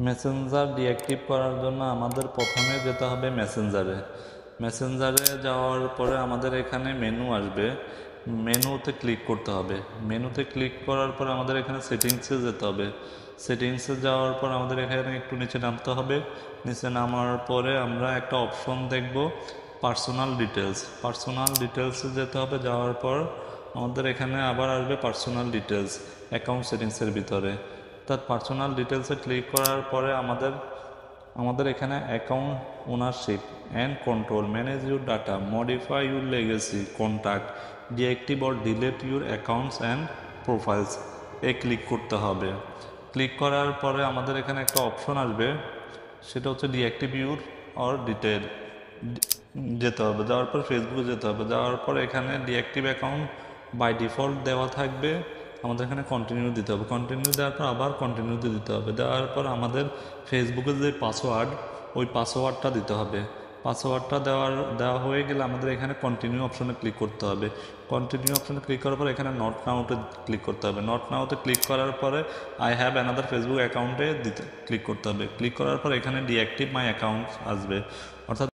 Messenger deactive করার জন্য আমাদের প্রথমে যেতে হবে মেসেঞ্জারে যাওয়ার পরে আমাদের এখানে মেনু আসবে, মেনুতে ক্লিক করতে হবে। মেনুতে ক্লিক করার পর আমাদের এখানে সেটিংসে যেতে হবে। সেটিংসে যাওয়ার পর আমাদের এখানে একটু নিচে নামতে হবে। নিচে নামার পরে আমরা একটা অপশন দেখব পার্সোনাল ডিটেলসে যেতে হবে। যাওয়ার পর আমাদের এখানে আবার আসবে পার্সোনাল ডিটেলস অ্যাকাউন্ট সেটিংসের ভিতরে। অর্থাৎ পার্সোনাল ডিটেলসে ক্লিক করার পরে আমাদের এখানে account ownership and control, manage your data, modify your legacy, contact, deactive or delete your accounts and profiles A click করতে হবে। ক্লিক করার পরে আমাদের এখানে একটা অপশন আসবে, সেটা হচ্ছে ডিঅ্যাক্টিভ ইউর অর ডিটেল যেতে হবে। যাওয়ার পর ফেসবুকে যেতে হবে। যাওয়ার পর এখানে ডিঅ্যাক্টিভ অ্যাকাউন্ট বাই ডিফল্ট দেওয়া থাকবে, আমাদের এখানে কন্টিনিউ দিতে হবে। কন্টিনিউ দেওয়ার পর আবার কন্টিনিউতে দিতে হবে। দেওয়ার পর আমাদের ফেসবুকের যে পাসওয়ার্ড, ওই পাসওয়ার্ডটা দিতে হবে। পাসওয়ার্ডটা দেওয়া হয়ে গেলে আমাদের এখানে কন্টিনিউ অপশনে ক্লিক করতে হবে। কন্টিনিউ অপশনে ক্লিক করার পর এখানে নট নাওতে ক্লিক করতে হবে। নট নাওতে ক্লিক করার পরে আই হ্যাভ অ্যানাদার ফেসবুক অ্যাকাউন্টে ক্লিক করতে হবে। ক্লিক করার পর এখানে ডিঅ্যাক্টিভ মাই অ্যাকাউন্ট আসবে, অর্থাৎ